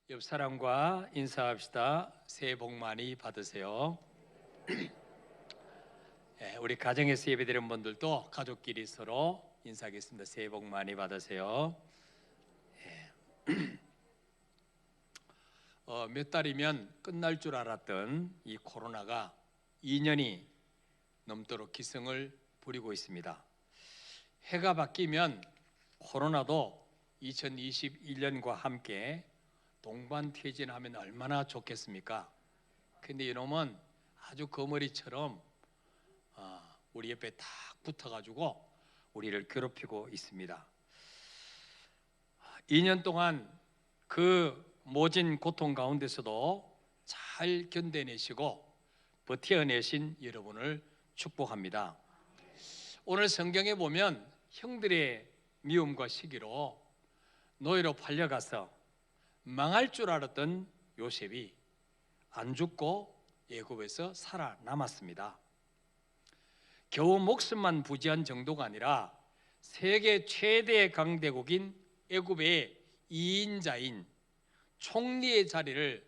옆 사람과 인사합시다. 새해 복 많이 받으세요. 우리 가정에서 예배드리는 분들도 가족끼리 서로 인사하겠습니다. 새해 복 많이 받으세요. 몇 달이면 끝날 줄 알았던 이 코로나가 2년이 넘도록 기승을 부리고 있습니다. 해가 바뀌면 코로나도 2021년과 함께 동반퇴진하면 얼마나 좋겠습니까? 근데 이놈은 아주 거머리처럼 우리 옆에 딱 붙어가지고 우리를 괴롭히고 있습니다. 2년 동안 그 모진 고통 가운데서도 잘 견뎌내시고 버텨내신 여러분을 축복합니다. 오늘 성경에 보면 형들의 미움과 시기로 노예로 팔려가서 망할 줄 알았던 요셉이 안 죽고 애굽에서 살아남았습니다. 겨우 목숨만 부지한 정도가 아니라 세계 최대 강대국인 애굽의 2인자인 총리의 자리를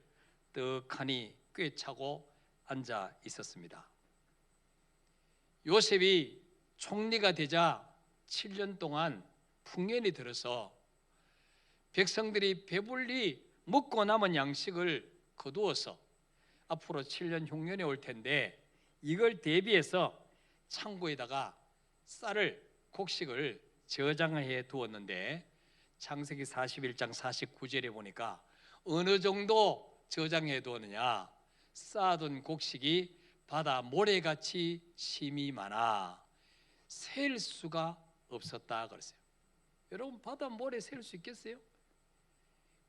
떡하니 꿰차고 앉아 있었습니다. 요셉이 총리가 되자 7년 동안 풍년이 들어서 백성들이 배불리 먹고 남은 양식을 거두어서 앞으로 7년 흉년이 올 텐데 이걸 대비해서 창고에다가 쌀을 곡식을 저장해 두었는데 창세기 41장 49절에 보니까 어느 정도 저장해 두었느냐, 쌓아둔 곡식이 바다 모래같이 심이 많아 셀 수가 없었다 그랬어요. 여러분, 바다 모래 셀 수 있겠어요?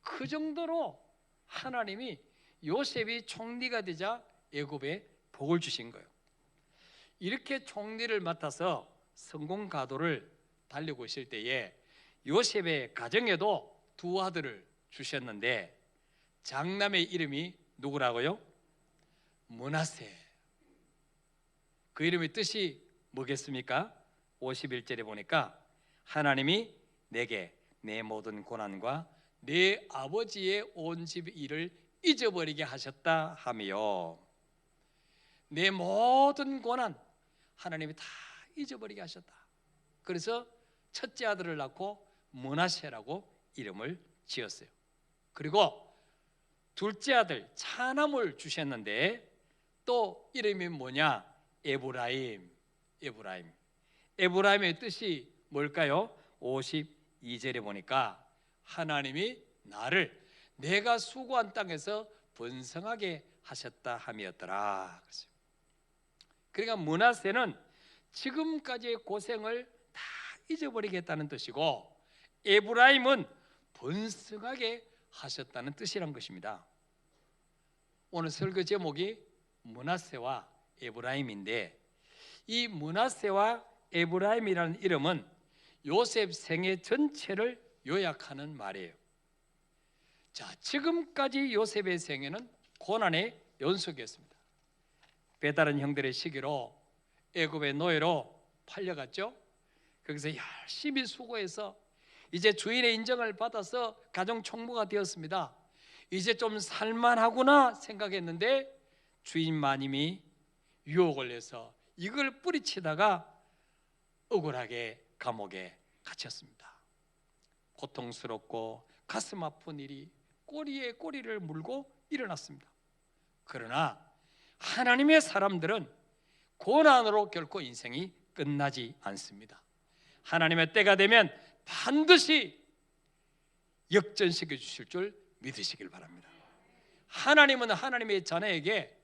그 정도로 하나님이 요셉이 총리가 되자 애굽에 복을 주신 거예요. 이렇게 총리를 맡아서 성공 가도를 달리고 있을 때에 요셉의 가정에도 두 아들을 주셨는데 장남의 이름이 누구라고요? 므낫세. 그 이름의 뜻이 뭐겠습니까? 51절에 보니까 하나님이 내게 내 모든 고난과 내 아버지의 온 집 일을 잊어버리게 하셨다 하며, 내 모든 고난 하나님이 다 잊어버리게 하셨다. 그래서 첫째 아들을 낳고 므낫세라고 이름을 지었어요. 그리고 둘째 아들 차남을 주셨는데 또 이름이 뭐냐? 에브라임. 에브라임의 뜻이 뭘까요? 52절에 보니까 하나님이 나를 내가 수고한 땅에서 번성하게 하셨다 함이었더라. 그러니까 므낫세는 지금까지의 고생을 다 잊어버리겠다는 뜻이고, 에브라임은 번성하게 하셨다는 뜻이란 것입니다. 오늘 설교 제목이 므낫세와 에브라임인데, 이 므낫세와 에브라임이라는 이름은 요셉 생애 전체를 요약하는 말이에요. 자, 지금까지 요셉의 생애는 고난의 연속이었습니다. 배다른 형들의 시기로 애굽의 노예로 팔려갔죠. 거기서 열심히 수고해서 이제 주인의 인정을 받아서 가정 총무가 되었습니다. 이제 좀 살만하구나 생각했는데 주인 마님이 유혹을 해서 이걸 뿌리치다가 억울하게 감옥에 갇혔습니다. 고통스럽고 가슴 아픈 일이 꼬리에 꼬리를 물고 일어났습니다. 그러나 하나님의 사람들은 고난으로 결코 인생이 끝나지 않습니다. 하나님의 때가 되면 반드시 역전시켜 주실 줄 믿으시길 바랍니다. 하나님은 하나님의 자녀에게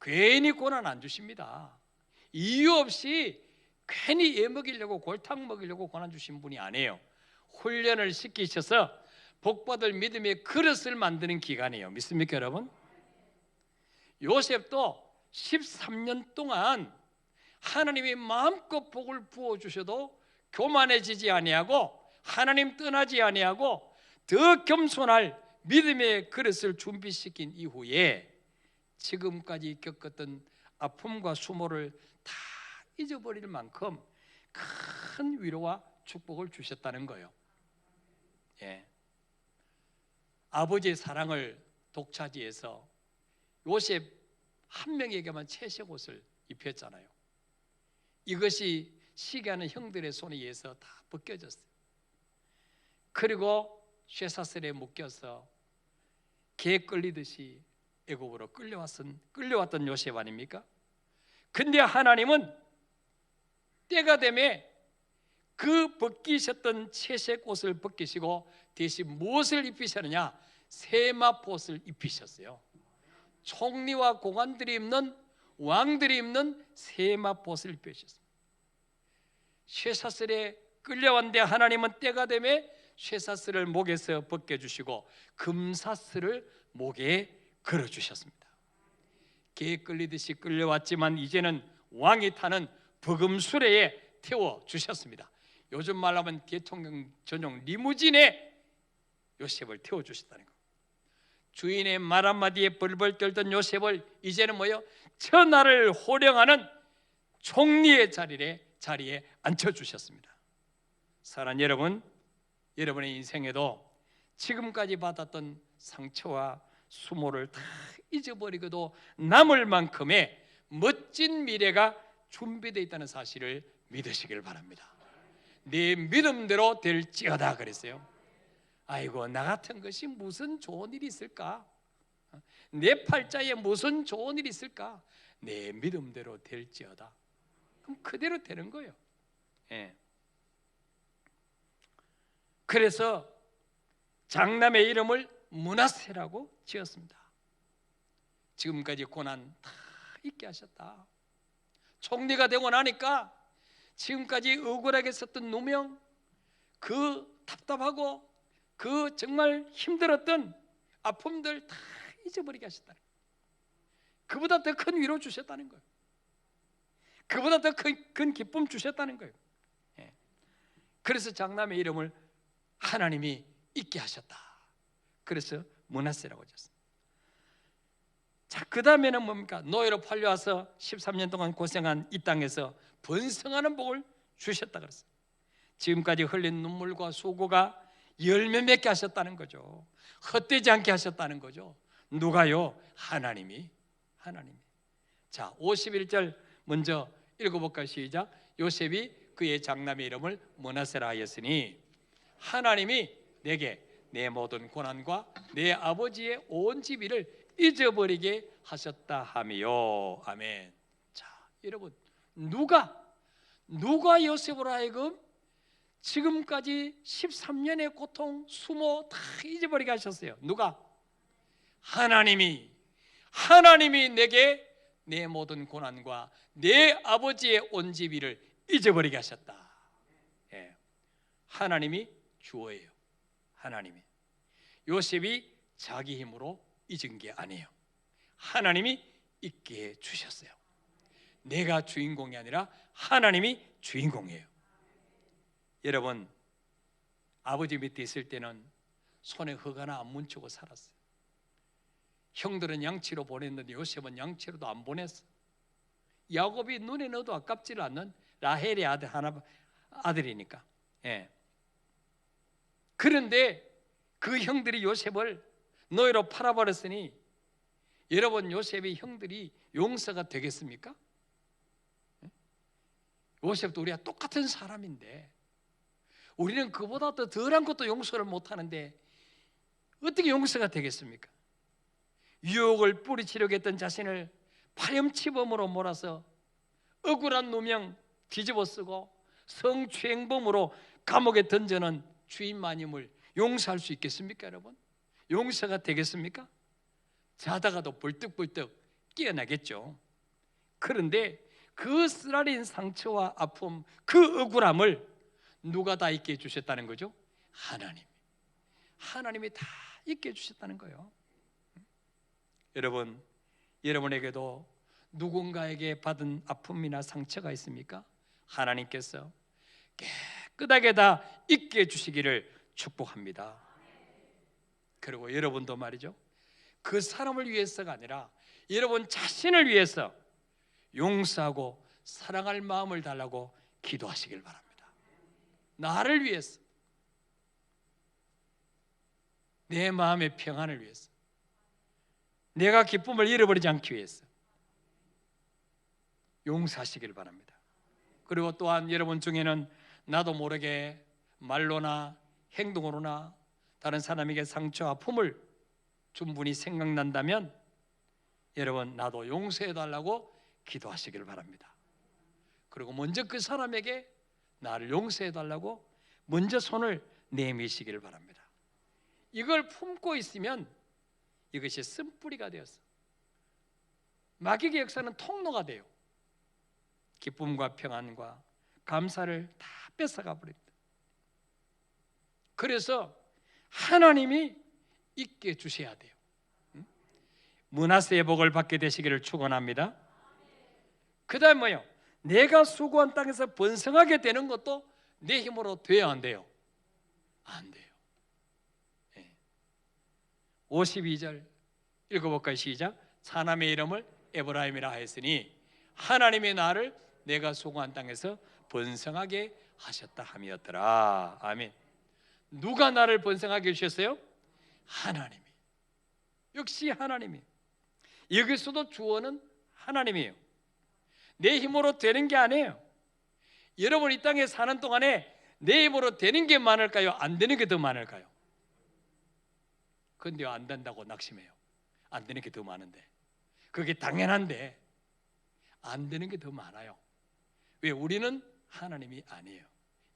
괜히 고난 안 주십니다. 이유 없이 괜히 애 먹이려고, 골탕 먹이려고 고난 주신 분이 아니에요. 훈련을 시키셔서 복받을 믿음의 그릇을 만드는 기간이에요. 믿습니까 여러분? 요셉도 13년 동안 하나님이 마음껏 복을 부어주셔도 교만해지지 아니하고 하나님 떠나지 아니하고 더 겸손할 믿음의 그릇을 준비시킨 이후에 지금까지 겪었던 아픔과 수모를 다 잊어버릴 만큼 큰 위로와 축복을 주셨다는 거예요. 아버지의 사랑을 독차지해서 요셉 한 명에게만 채색 옷을 입혔잖아요. 이것이 시기하는 형들의 손에 의해서 다 벗겨졌어요. 그리고 쇠사슬에 묶여서 개 끌리듯이 애굽으로 끌려왔던 요셉 아닙니까? 근데 하나님은 때가 되매 그 벗기셨던 채색 옷을 벗기시고 대신 무엇을 입히셨느냐? 세마포옷을 입히셨어요. 총리와 고관들이 입는, 왕들이 입는 세마포옷을 입히셨습니다. 쇠사슬에 끌려왔는데 하나님은 때가 되매 쇠사슬을 목에서 벗겨주시고 금사슬을 목에 걸어주셨습니다. 개에 끌리듯이 끌려왔지만 이제는 왕이 타는 버금수레에 태워주셨습니다. 요즘 말로 하면 대통령 전용 리무진에 요셉을 태워주셨다는 겁니다. 주인의 말 한마디에 벌벌 떨던 요셉을 이제는 천하를 호령하는 총리의 자리에 앉혀주셨습니다. 사랑하는 여러분, 여러분의 인생에도 지금까지 받았던 상처와 수모를 다 잊어버리고도 남을 만큼의 멋진 미래가 준비되어 있다는 사실을 믿으시길 바랍니다. 네 믿음대로 될지어다 그랬어요. 아이고, 나 같은 것이 무슨 좋은 일이 있을까? 내 팔자에 무슨 좋은 일이 있을까? 내 믿음대로 될지어다. 그럼 그대로 되는 거예요. 예. 그래서 장남의 이름을 므낫세라고 지었습니다. 지금까지 고난 다 잊게 하셨다. 총리가 되고 나니까 지금까지 억울하게 썼던 누명, 그 답답하고 그 정말 힘들었던 아픔들 다 잊어버리게 하셨다는 거예요. 그보다 더 큰 위로 주셨다는 거예요. 그보다 더 큰 기쁨 주셨다는 거예요. 예. 그래서 장남의 이름을 하나님이 잊게 하셨다. 그래서 므낫세라고 지었습니다. 자, 그 다음에는 뭡니까? 노예로 팔려와서 13년 동안 고생한 이 땅에서 번성하는 복을 주셨다 그랬어요. 지금까지 흘린 눈물과 수고가 열매 맺게 하셨다는 거죠. 헛되지 않게 하셨다는 거죠. 누가요? 하나님이. 자, 51절 먼저 읽어볼까요? 시작. 요셉이 그의 장남의 이름을 므낫세라 하였으니 하나님이 내게 내 모든 고난과 내 아버지의 온 집이를 잊어버리게 하셨다 하며. 아멘. 자, 여러분, 누가 요셉으로 하여금 지금까지 13년의 고통, 수모 다 잊어버리게 하셨어요. 누가? 하나님이 내게 내 모든 고난과 내 아버지의 온 집이를 잊어버리게 하셨다. 예. 하나님이 주어예요. 하나님이. 요셉이 자기 힘으로 잊은 게 아니에요. 하나님이 잊게 해 주셨어요. 내가 주인공이 아니라 하나님이 주인공이에요. 여러분, 아버지 밑에 있을 때는 손에 흙 하나 안 묻히고 살았어요. 형들은 양치로 보냈는데 요셉은 양치로도 안 보냈어. 야곱이 눈에 넣어도 아깝지를 않는 라헬의 아들이니까. 예. 그런데 그 형들이 요셉을 노예로 팔아버렸으니 여러분, 요셉의 형들이 용서가 되겠습니까? 요셉도 우리가 똑같은 사람인데 우리는 그보다 더 덜한 것도 용서를 못하는데 어떻게 용서가 되겠습니까? 유혹을 뿌리치려고 했던 자신을 파렴치범으로 몰아서 억울한 누명 뒤집어 쓰고 성추행범으로 감옥에 던져놓은 주인 마님을 용서할 수 있겠습니까, 여러분? 용서가 되겠습니까? 자다가도 벌떡벌떡 깨어나겠죠. 그런데 그 쓰라린 상처와 아픔, 그 억울함을 누가 다 잊게 해주셨다는 거죠? 하나님이 다 잊게 해주셨다는 거예요. 여러분, 여러분에게도 누군가에게 받은 아픔이나 상처가 있습니까? 하나님께서 깨끗하게 다 잊게 해주시기를 축복합니다. 그리고 여러분도 말이죠, 그 사람을 위해서가 아니라 여러분 자신을 위해서 용서하고 사랑할 마음을 달라고 기도하시길 바랍니다. 나를 위해서. 내 마음의 평안을 위해서, 내가 기쁨을 잃어버리지 않기 위해서 용서하시길 바랍니다. 그리고 또한 여러분 중에는 나도 모르게 말로나 행동으로나 다른 사람에게 상처, 아픔을 준 분이 생각난다면 여러분, 나도 용서해달라고 기도하시길 바랍니다. 그리고 먼저 그 사람에게 나를 용서해달라고 먼저 손을 내미시기를 바랍니다. 이걸 품고 있으면 이것이 쓴뿌리가 되어서 마귀의 역사는 통로가 돼요. 기쁨과 평안과 감사를 다 뺏어가 버립니다. 그래서 하나님이 있게 주셔야 돼요. 므낫세의 복을 받게 되시기를 축원합니다. 그 다음 뭐요? 내가 수고한 땅에서 번성하게 되는 것도 내 힘으로 돼야 안 돼요? 안 돼요. 52절 읽어볼까요? 시작. 사람의 이름을 에브라임이라 하였으니 하나님의 나를 내가 수고한 땅에서 번성하게 하셨다 함이었더라. 아멘. 누가 나를 번성하게 해주셨어요? 하나님이. 역시 하나님이. 여기서도 주어는 하나님이에요. 내 힘으로 되는 게 아니에요. 여러분 이 땅에 사는 동안에 내 힘으로 되는 게 많을까요? 안 되는 게 더 많을까요? 근데 안 된다고 낙심해요. 안 되는 게 더 많은데. 그게 당연한데 안 되는 게 더 많아요. 왜? 우리는 하나님이 아니에요.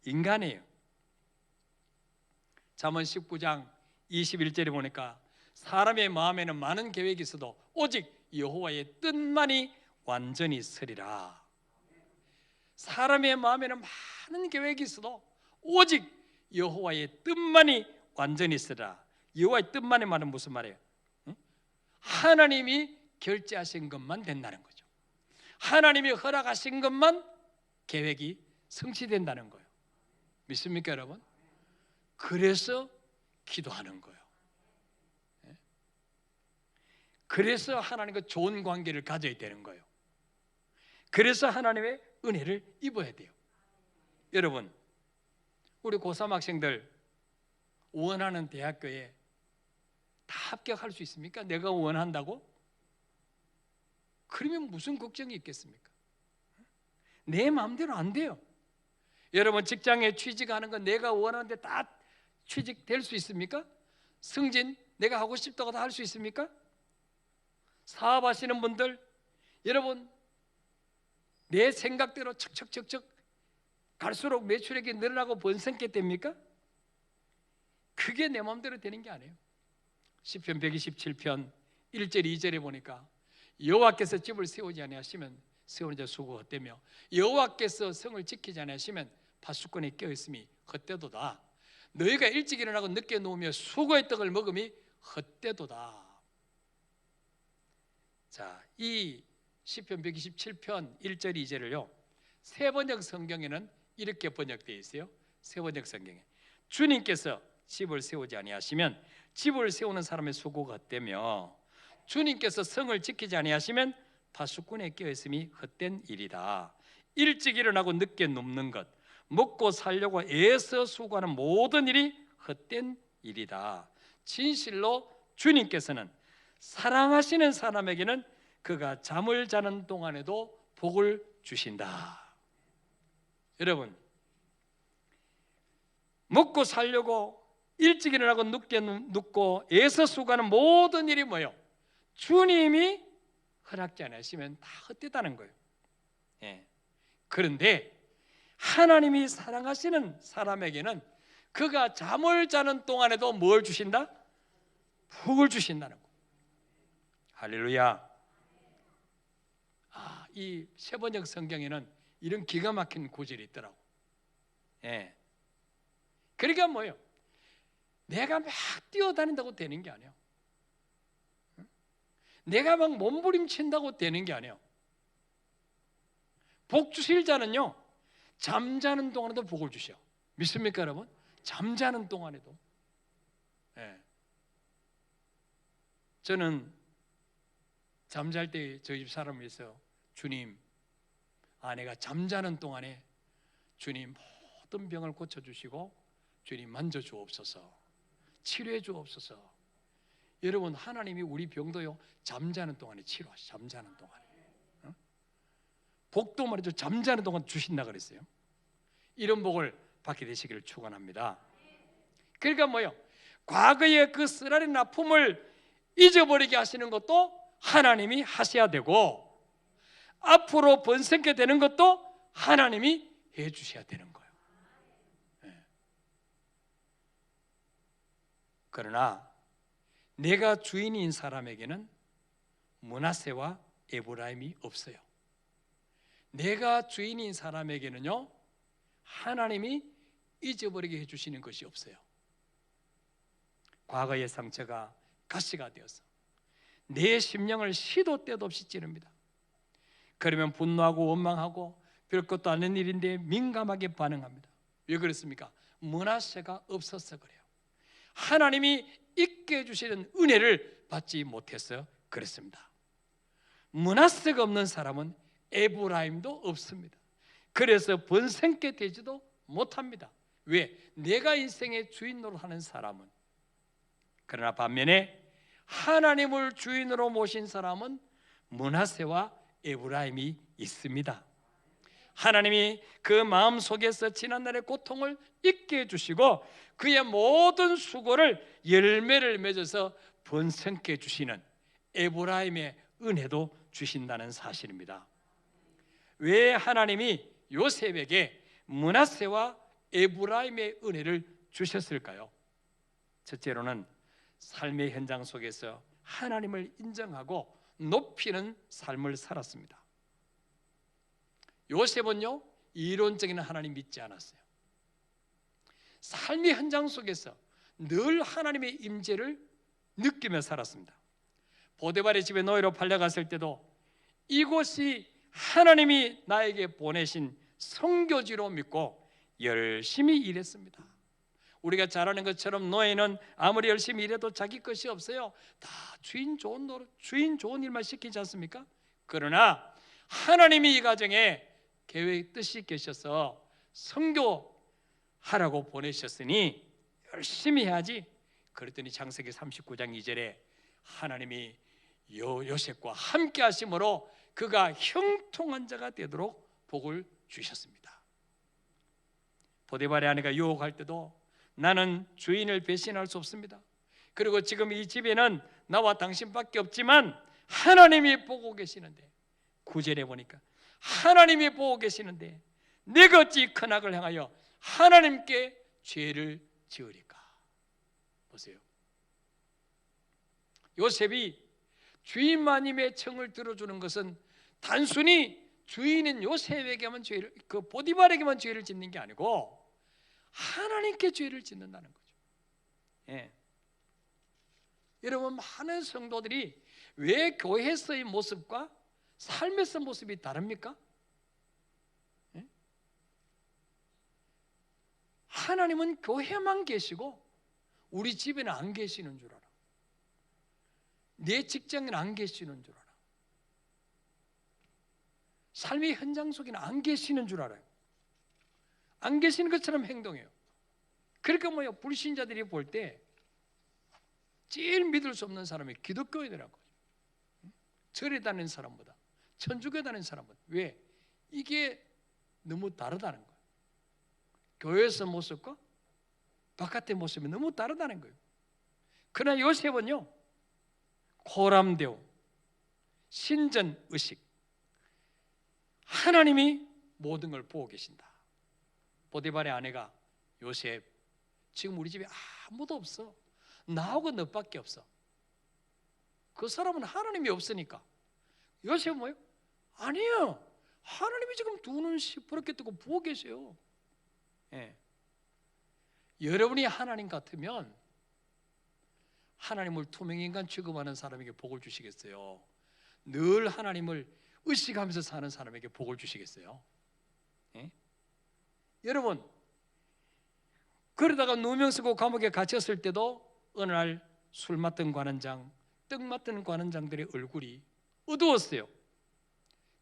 인간이에요. 잠언 19장 21절에 보니까 사람의 마음에는 많은 계획이 있어도 오직 여호와의 뜻만이 완전히 서리라. 사람의 마음에는 많은 계획이 있어도 오직 여호와의 뜻만이 완전히 서리라. 여호와의 뜻만의 말은 무슨 말이에요? 하나님이 결제하신 것만 된다는 거죠. 하나님이 허락하신 것만 계획이 성취된다는 거예요. 믿습니까 여러분? 그래서 기도하는 거예요. 그래서 하나님과 좋은 관계를 가져야 되는 거예요. 그래서 하나님의 은혜를 입어야 돼요. 여러분, 우리 고3 학생들 원하는 대학교에 다 합격할 수 있습니까? 내가 원한다고? 그러면 무슨 걱정이 있겠습니까? 내 마음대로 안 돼요. 여러분 직장에 취직하는 건 내가 원하는데 다 취직될 수 있습니까? 승진 내가 하고 싶다고 다 할 수 있습니까? 사업하시는 분들 여러분 내 생각대로 척척척척 갈수록 매출액이 늘어나고 번성게 됩니까? 그게 내 마음대로 되는 게 아니에요. 시편 127편 1절 2절에 보니까 여호와께서 집을 세우지 아니하시면 세우는 자 수고 헛되며 여호와께서 성을 지키지 아니하시면 파수꾼이 깨어있음이 헛되도다. 너희가 일찍 일어나고 늦게 누우며 수고의 떡을 먹음이 헛되도다. 자, 이 시편 127편 1절 2절을요 새 번역 성경에는 이렇게 번역되어 있어요. 새 번역 성경에 주님께서 집을 세우지 아니하시면 집을 세우는 사람의 수고가 헛되며 주님께서 성을 지키지 아니하시면 파수꾼에 깨어있음이 헛된 일이다. 일찍 일어나고 늦게 눕는 것, 먹고 살려고 애써 수고하는 모든 일이 헛된 일이다. 진실로 주님께서는 사랑하시는 사람에게는 그가 잠을 자는 동안에도 복을 주신다. 여러분, 먹고 살려고 일찍 일어나고 늦게 눕고 애써 수고하는 모든 일이 뭐예요? 주님이 허락지 않으시면 다 헛되다는 거예요. 그런데 하나님이 사랑하시는 사람에게는 그가 잠을 자는 동안에도 뭘 주신다? 복을 주신다는 거예요. 할렐루야. 이 세번역 성경에는 이런 기가 막힌 구절이 있더라고. 그러니까 뭐예요? 내가 막 뛰어다닌다고 되는 게 아니에요. 내가 막 몸부림친다고 되는 게 아니에요. 복 주실 자는요 잠자는 동안에도 복을 주셔. 믿습니까 여러분? 잠자는 동안에도. 저는 잠잘 때 저희 집 사람을 위해서 주님, 아내가 잠자는 동안에 주님 모든 병을 고쳐주시고 주님 만져주옵소서. 치료해 주옵소서. 여러분, 하나님이 우리 병도요 잠자는 동안에 치료하시. 잠자는 동안에. 복도 말이죠, 잠자는 동안 주신다 그랬어요. 이런 복을 받게 되시기를 축원합니다. 그러니까 뭐요? 과거의 그 쓰라린 아픔을 잊어버리게 하시는 것도 하나님이 하셔야 되고, 앞으로 번성게 되는 것도 하나님이 해 주셔야 되는 거예요. 그러나 내가 주인인 사람에게는 므낫세와 에브라임이 없어요. 내가 주인인 사람에게는요 하나님이 잊어버리게 해주시는 것이 없어요. 과거의 상처가 가시가 되어서 내 심령을 시도 때도 없이 찌릅니다. 그러면 분노하고 원망하고 별것도 아닌 일인데 민감하게 반응합니다. 왜 그렇습니까? 므낫세가 없어서 그래요. 하나님이 있게 해주시는 은혜를 받지 못해서 그렇습니다. 므낫세가 없는 사람은 에브라임도 없습니다. 그래서 번성케 되지도 못합니다. 왜? 내가 인생의 주인 노릇하는 사람은. 그러나 반면에 하나님을 주인으로 모신 사람은 므낫세와 에브라임이 있습니다. 하나님이 그 마음속에서 지난날의 고통을 잊게 해주시고 그의 모든 수고를 열매를 맺어서 번성케 해주시는 에브라임의 은혜도 주신다는 사실입니다. 왜 하나님이 요셉에게 므낫세와 에브라임의 은혜를 주셨을까요? 첫째로는 삶의 현장 속에서 하나님을 인정하고 높이는 삶을 살았습니다. 요셉은요 이론적인 하나님 믿지 않았어요. 삶의 현장 속에서 늘 하나님의 임재를 느끼며 살았습니다. 보디발의 집에 노예로 팔려갔을 때도 이곳이 하나님이 나에게 보내신 선교지로 믿고 열심히 일했습니다. 우리가 잘 아는 것처럼 노예는 아무리 열심히 일해도 자기 것이 없어요. 다 주인 좋은 노릇, 주인 좋은 일만 시키지 않습니까? 그러나 하나님이 이 가정에 계획 뜻이 계셔서 선교하라고 보내셨으니 열심히 해야지. 그랬더니 창세기 39장 2절에 하나님이 요셉과 함께 하심으로 그가 형통한 자가 되도록 복을 주셨습니다. 보디발의 아내가 유혹할 때도 나는 주인을 배신할 수 없습니다. 그리고 지금 이 집에는 나와 당신밖에 없지만 하나님이 보고 계시는데, 9절에 보니까 하나님이 보고 계시는데 내가 어찌 큰 악을 행하여 하나님께 죄를 지으리까. 보세요. 요셉이 주인 마님의 청을 들어주는 것은 단순히 주인인 요셉에게만 죄를, 그 보디발에게만 죄를 짓는 게 아니고 하나님께 죄를 짓는다는 거죠. 예. 여러분, 많은 성도들이 왜 교회에서의 모습과 삶에서 모습이 다릅니까? 예? 하나님은 교회만 계시고 우리 집에는 안 계시는 줄 알아. 내 직장에는 안 계시는 줄 알아. 삶의 현장 속에는 안 계시는 줄 알아요. 안 계시는 것처럼 행동해요. 그러니까 뭐예요? 불신자들이 볼 때 제일 믿을 수 없는 사람이 기독교인이라고. 절에 다니는 사람보다, 천주교에 다니는 사람보다. 왜? 이게 너무 다르다는 거예요. 교회에서 모습과 바깥의 모습이 너무 다르다는 거예요. 그러나 요셉은요, 고람되오, 신전의식, 하나님이 모든 걸 보고 계신다. 보디발의 아내가 요셉, 지금 우리 집에 아무도 없어. 나하고 너밖에 없어. 그 사람은 하나님이 없으니까. 요셉은 뭐예요? 아니에요. 하나님이 지금 두 눈 시퍼렇게 뜨고 보고 계세요. 예. 여러분이 하나님 같으면 하나님을 투명인간 취급하는 사람에게 복을 주시겠어요? 늘 하나님을 의식하면서 사는 사람에게 복을 주시겠어요? 예? 여러분, 그러다가 누명 쓰고 감옥에 갇혔을 때도 어느 날 술 맡던 관원장, 떡 맡던 관원장들의 얼굴이 어두웠어요.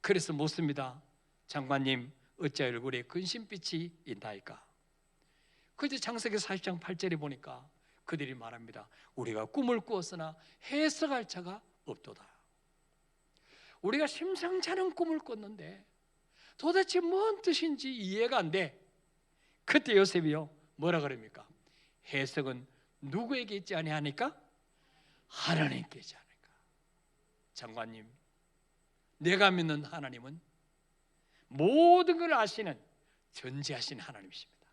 그래서 묻습니다. 장관님, 어찌 얼굴에 근심빛이 있나이까? 그때 창세기 40장 8절에 보니까 그들이 말합니다. 우리가 꿈을 꾸었으나 해석할 자가 없도다. 우리가 심상치 않은 꿈을 꿨는데 도대체 뭔 뜻인지 이해가 안 돼. 그때 요셉이요 뭐라 그럽니까? 해석은 누구에게 있지 아니하니까? 하나님께 있지 않을까. 장관님, 내가 믿는 하나님은 모든 걸 아시는 전지하신 하나님이십니다.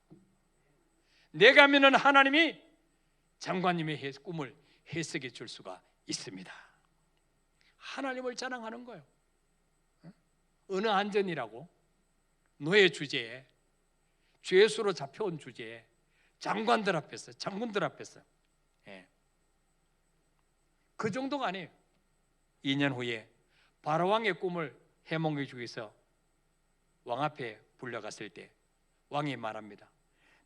내가 믿는 하나님이 장관님의 꿈을 해석해 줄 수가 있습니다. 하나님을 자랑하는 거예요. 어느 안전이라고 노예 주제에 죄수로 잡혀온 주제에 장관들 앞에서 장군들 앞에서 그 정도가 아니에요. 2년 후에 바로왕의 꿈을 해몽해 주기 위해서 왕 앞에 불려갔을 때 왕이 말합니다.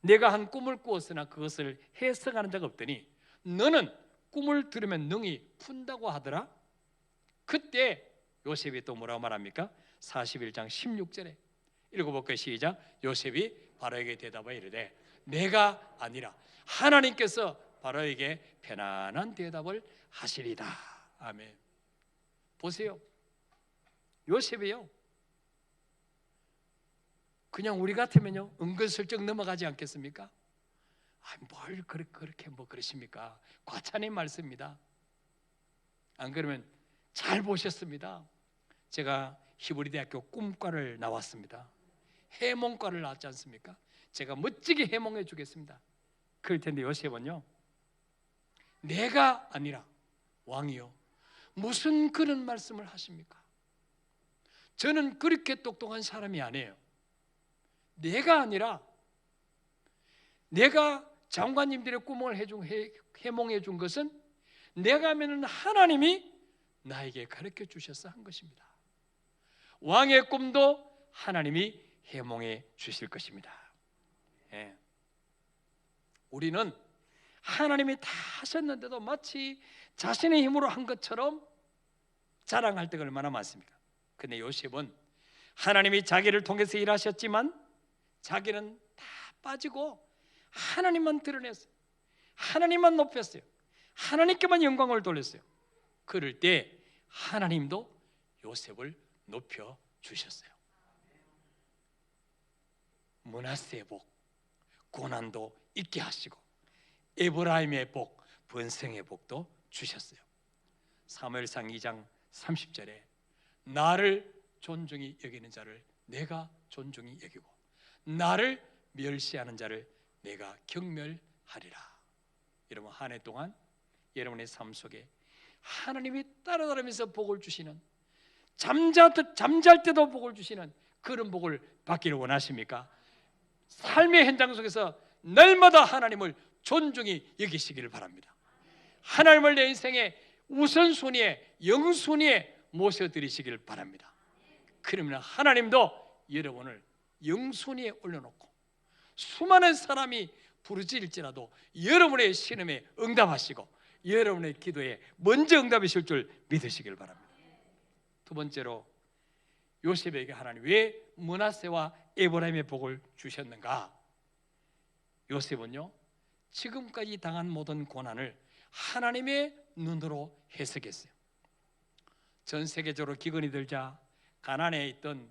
내가 한 꿈을 꾸었으나 그것을 해석하는 자가 없더니 너는 꿈을 들으면 능히 푼다고 하더라. 그때 요셉이 또 뭐라고 말합니까? 41장 16절에 읽어볼까요? 시작. 요셉이 바로에게 대답하여 이르되 내가 아니라 하나님께서 바로에게 편안한 대답을 하시리다. 아멘. 보세요. 요셉이요 그냥 우리 같으면요 은근슬쩍 넘어가지 않겠습니까? 뭘 그렇게 뭐 그러십니까? 과찬의 말씀입니다. 안 그러면 잘 보셨습니다. 제가 히브리대학교 꿈과를 나왔습니다. 해몽과를 나왔지 않습니까? 제가 멋지게 해몽해 주겠습니다. 그럴 텐데 요셉은요 내가 아니라 왕이요 무슨 그런 말씀을 하십니까? 저는 그렇게 똑똑한 사람이 아니에요. 내가 아니라 내가 장관님들의 꿈을 해몽해 준 것은 내가 믿는 하나님이 나에게 가르쳐 주셔서 한 것입니다. 왕의 꿈도 하나님이 해몽해 주실 것입니다. 우리는 하나님이 다 하셨는데도 마치 자신의 힘으로 한 것처럼 자랑할 때가 얼마나 많습니까? 근데 요셉은 하나님이 자기를 통해서 일하셨지만 자기는 다 빠지고 하나님만 드러냈어요. 하나님만 높였어요. 하나님께만 영광을 돌렸어요. 그럴 때 하나님도 요셉을 높여 주셨어요. 므낫세의 복, 고난도 있게 하시고 에브라임의 복, 번성의 복도 주셨어요. 사무엘상 2장 30절에 나를 존중히 여기는 자를 내가 존중히 여기고 나를 멸시하는 자를 내가 경멸하리라. 여러분 한 해 동안 여러분의 삶 속에 하나님이 따라다니면서 복을 주시는 잠잘 때도 복을 주시는 그런 복을 받기를 원하십니까? 삶의 현장 속에서 날마다 하나님을 존중히 여기시기를 바랍니다. 하나님을 내 인생의 우선순위에 영순위에 모셔드리시기를 바랍니다. 그러면 하나님도 여러분을 영순위에 올려놓고 수많은 사람이 부르짖을지라도 여러분의 신음에 응답하시고 여러분의 기도에 먼저 응답하실 줄 믿으시길 바랍니다. 두 번째로 요셉에게 하나님 왜 므낫세와 에브라임의 복을 주셨는가? 요셉은요 지금까지 당한 모든 고난을 하나님의 눈으로 해석했어요. 전 세계적으로 기근이 들자 가나안에 있던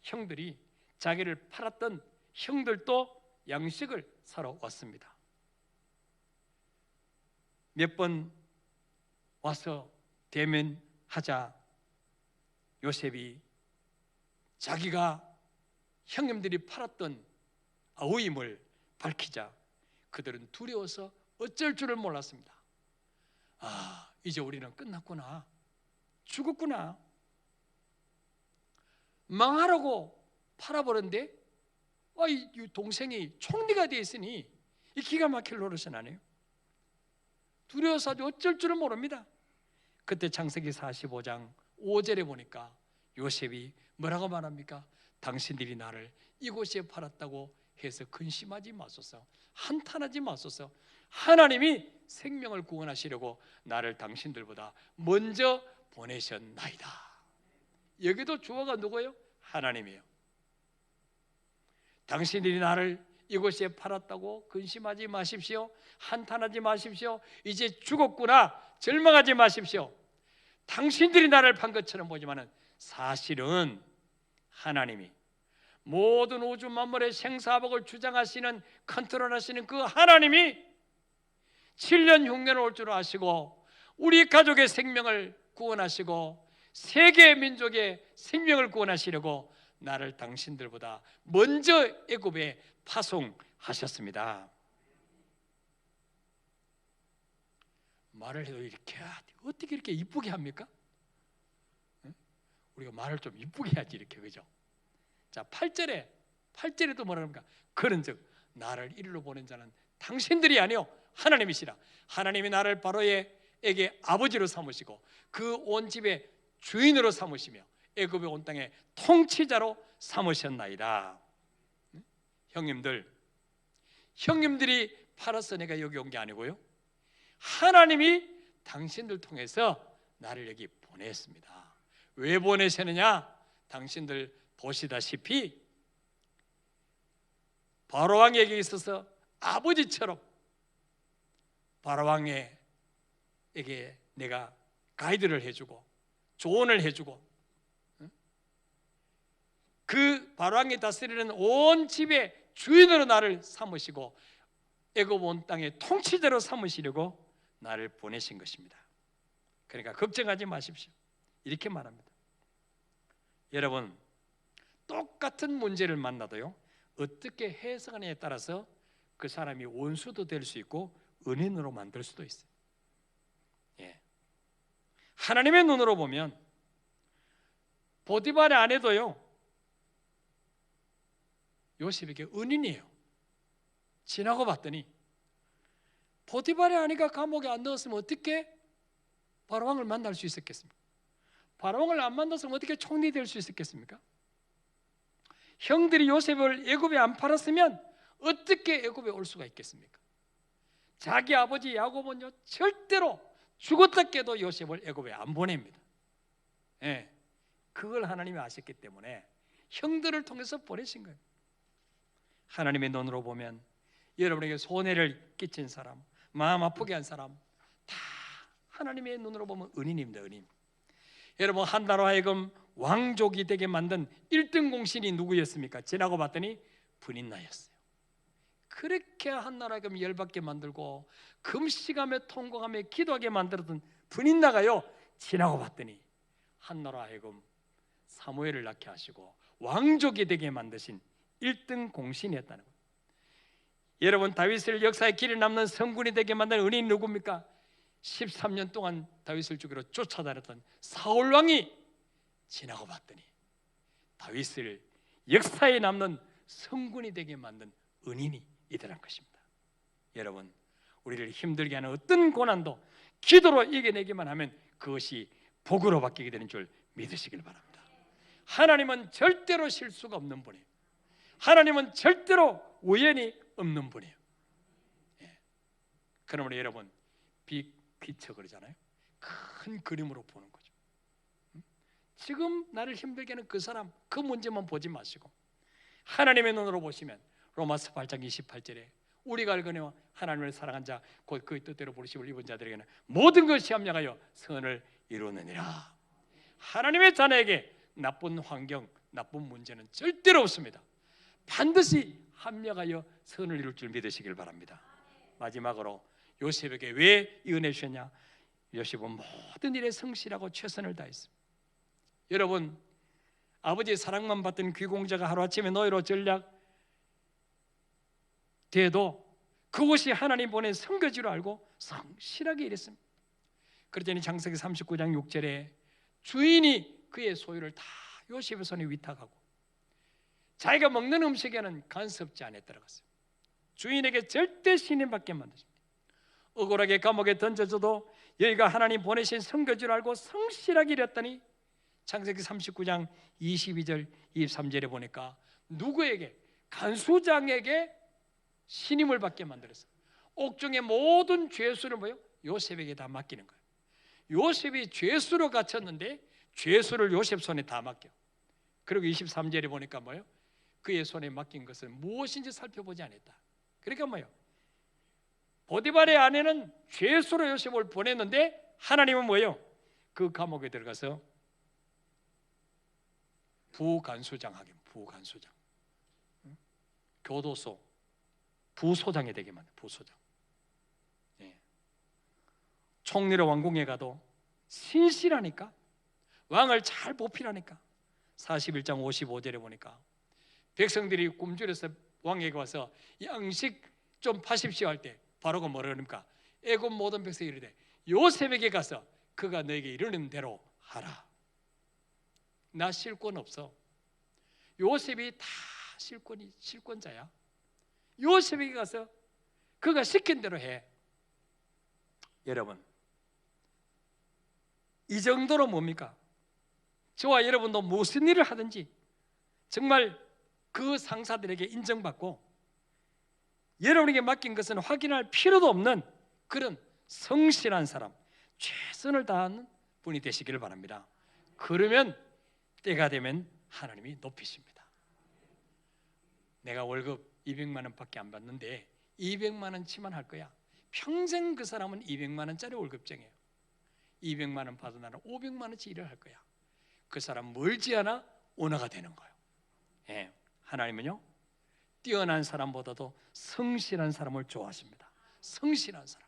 형들이 자기를 팔았던 형들도 양식을 사러 왔습니다. 몇 번 와서 대면하자 요셉이 자기가 형님들이 팔았던 아우임을 밝히자 그들은 두려워서 어쩔 줄을 몰랐습니다. 이제 우리는 끝났구나. 죽었구나. 망하라고 팔아버렸는데 이 동생이 총리가 되어 있으니 이 기가 막힐 노릇은 아니에요. 두려워서 아주 어쩔 줄을 모릅니다. 그때 창세기 45장 5절에 보니까 요셉이 뭐라고 말합니까? 당신들이 나를 이곳에 팔았다고 해서 근심하지 마소서, 한탄하지 마소서. 하나님이 생명을 구원하시려고 나를 당신들보다 먼저 보내셨나이다. 여기도 주어가 누구예요? 하나님이에요. 당신들이 나를 이곳에 팔았다고 근심하지 마십시오. 한탄하지 마십시오. 이제 죽었구나 절망하지 마십시오. 당신들이 나를 판 것처럼 보지만은 사실은 하나님이 모든 우주 만물의 생사복을 주장하시는 컨트롤하시는 그 하나님이 7년 흉년을 올 줄 아시고 우리 가족의 생명을 구원하시고 세계 민족의 생명을 구원하시려고 나를 당신들보다 먼저 애굽에 파송하셨습니다. 말을 해도 이렇게 어떻게 이렇게 이쁘게 합니까? 우리가 말을 좀 이쁘게 해야지 이렇게, 그죠? 자, 8절에도 뭐라 합니까? 그런즉 나를 이리로 보낸 자는 당신들이 아니요 하나님이시라. 하나님이 나를 바로에게 아버지로 삼으시고 그 온 집의 주인으로 삼으시며 애굽의 온 땅의 통치자로 삼으셨나이다. 형님들이 팔아서 내가 여기 온 게 아니고요, 하나님이 당신들 통해서 나를 여기 보냈습니다. 왜 보내셨느냐? 당신들 보시다시피 바로왕에게 있어서 아버지처럼 바로왕에게 내가 가이드를 해주고 조언을 해주고 그 바로왕이 다스리는 온 집의 주인으로 나를 삼으시고 애굽 온 땅의 통치자로 삼으시려고 나를 보내신 것입니다. 그러니까 걱정하지 마십시오. 이렇게 말합니다. 여러분, 똑같은 문제를 만나도요, 어떻게 해석하느냐에 따라서 그 사람이 원수도 될 수 있고 은인으로 만들 수도 있어요. 하나님의 눈으로 보면 보디발의 아내도요 요셉에게 은인이에요. 지나고 봤더니 보디발의 아내가 감옥에 안 넣었으면 어떻게 바로왕을 만날 수 있었겠습니까? 바로왕을 안 만났으면 어떻게 총리 될 수 있었겠습니까? 형들이 요셉을 애굽에 안 팔았으면 어떻게 애굽에 올 수가 있겠습니까? 자기 아버지 야곱은요 절대로 죽었다 깨도 요셉을 애굽에 안 보냅니다. 그걸 하나님이 아셨기 때문에 형들을 통해서 보내신 거예요. 하나님의 눈으로 보면 여러분에게 손해를 끼친 사람, 마음 아프게 한 사람 다 하나님의 눈으로 보면 은인입니다. 은인. 여러분, 한나로 하여금 왕족이 되게 만든 1등 공신이 누구였습니까? 지나고 봤더니 분인나였어요. 그렇게 한나로 하여금 열받게 만들고 금식하며 통곡하며 기도하게 만들었던 분인나가요 지나고 봤더니 한나로 하여금 사무엘을 낳게 하시고 왕족이 되게 만드신 1등 공신이었다는 거예요. 여러분, 다윗을 역사의 길에 남는 성군이 되게 만든 은인이 누굽니까? 13년 동안 다윗을 죽이러 쫓아다녔던 사울왕이 지나고 봤더니 다윗을 역사에 남는 성군이 되게 만든 은인이 이더란 것입니다. 여러분, 우리를 힘들게 하는 어떤 고난도 기도로 이겨내기만 하면 그것이 복으로 바뀌게 되는 줄 믿으시길 바랍니다. 하나님은 절대로 실수가 없는 분이에요. 하나님은 절대로 우연이 없는 분이에요. 그러므로 여러분, 빅피처 그러잖아요. 큰 그림으로 보는 거죠. 지금 나를 힘들게 하는 그 사람, 그 문제만 보지 마시고 하나님의 눈으로 보시면 로마서 8장 28절에 우리가 알거니와 하나님을 사랑한 자 곧 그의 뜻대로 부르심을 입은 자들에게는 모든 것이 합력하여 선을 이루느니라. 하나님의 자녀에게 나쁜 환경, 나쁜 문제는 절대로 없습니다. 반드시 합력하여 선을 이룰 줄 믿으시길 바랍니다. 마지막으로 요셉에게 왜 이 은혜 주셨냐? 요셉은 모든 일에 성실하고 최선을 다했습니다. 여러분, 아버지의 사랑만 받던 귀공자가 하루아침에 노예로 전락 돼도 그곳이 하나님 보낸 선거지로 알고 성실하게 일했습니다. 그러더니 창세기 39장 6절에 주인이 그의 소유를 다 요셉의 손에 위탁하고 자기가 먹는 음식에는 간섭지 않아 들어갔어요. 주인에게 절대 신임받게 만드십니다. 억울하게 감옥에 던져져도 여기가 하나님 보내신 선거지를 알고 성실하게 일했더니 창세기 39장 22절 23절에 보니까 누구에게? 간수장에게 신임을 받게 만들었어요. 옥중의 모든 죄수를 뭐요? 요셉에게 다 맡기는 거예요. 요셉이 죄수로 갇혔는데 죄수를 요셉 손에 다 맡겨. 그리고 23절에 보니까 뭐예요? 그의 손에 맡긴 것은 무엇인지 살펴보지 않았다. 그러니까 뭐예요? 보디발의 아내는 죄수로 요셉을 보냈는데 하나님은 뭐예요? 그 감옥에 들어가서 부간수장 하긴, 부간수장, 교도소 부소장이 되게 만든 부소장. 예. 총리로 왕궁에 가도 신실하니까, 왕을 잘 보필하니까 41장 55절에 보니까 백성들이 굶주려서 왕에게 와서 양식 좀 파십시오 할 때 바로가 뭐라 그럽니까? 애굽 모든 백성이 이르되 요셉에게 가서 그가 너에게 이르는 대로 하라. 나 실권 없어. 요셉이 다 실권자야. 요셉에게 가서 그가 시킨 대로 해. 여러분, 이 정도로 뭡니까? 저와 여러분도 무슨 일을 하든지 정말 그 상사들에게 인정받고 여러분에게 맡긴 것은 확인할 필요도 없는 그런 성실한 사람, 최선을 다하는 분이 되시기를 바랍니다. 그러면 때가 되면 하나님이 높이십니다. 내가 월급 200만 원밖에 안 받는데 200만 원치만 할 거야. 평생 그 사람은 200만 원짜리 월급쟁이에요. 200만 원 받은 나는 500만 원치 일을 할 거야. 그 사람 멀지 않아 온화가 되는 거예요. 예, 하나님은요, 뛰어난 사람보다도 성실한 사람을 좋아하십니다. 성실한 사람.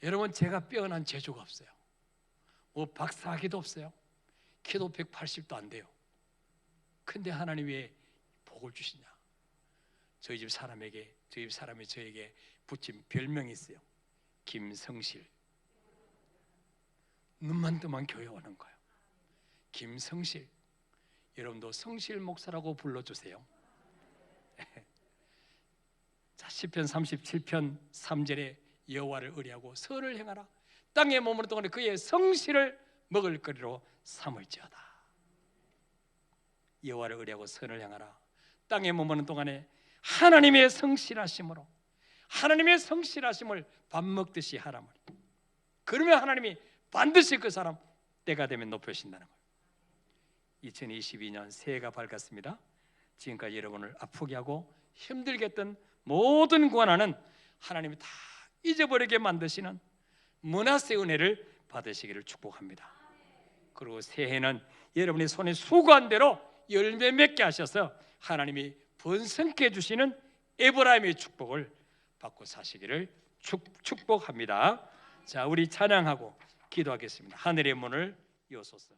여러분, 제가 뛰어난 재주가 없어요. 뭐 박사학위도 없어요. 키도 180도 안 돼요. 근데 하나님 왜 복을 주시냐? 저희 집 사람이 저에게 붙인 별명이 있어요. 김성실. 눈만 뜨면 교회 오는 거예요. 김성실. 여러분도 성실 목사라고 불러주세요. 자, 시편 37편 3절에 여호와를 의뢰하고 선을 행하라. 땅에 머무는 동안에 그의 성실을 먹을거리로 삼을지어다. 여호와를 의뢰하고 선을 행하라. 땅에 머무는 동안에 하나님의 성실하심으로, 하나님의 성실하심을 밥 먹듯이 하라 말이에요. 그러면 하나님이 반드시 그 사람 때가 되면 높여주신다는 거예요. 2022년 새해가 밝았습니다. 지금까지 여러분을 아프게 하고 힘들게 했던 모든 고난은 하나님이 다 잊어버리게 만드시는 므낫세 은혜를 받으시기를 축복합니다. 그리고 새해는 여러분의 손에 수고한 대로 열매 맺게 하셔서 하나님이 번성케 해주시는 에브라임의 축복을 받고 사시기를 축복합니다. 자, 우리 찬양하고 기도하겠습니다. 하늘의 문을 여소서.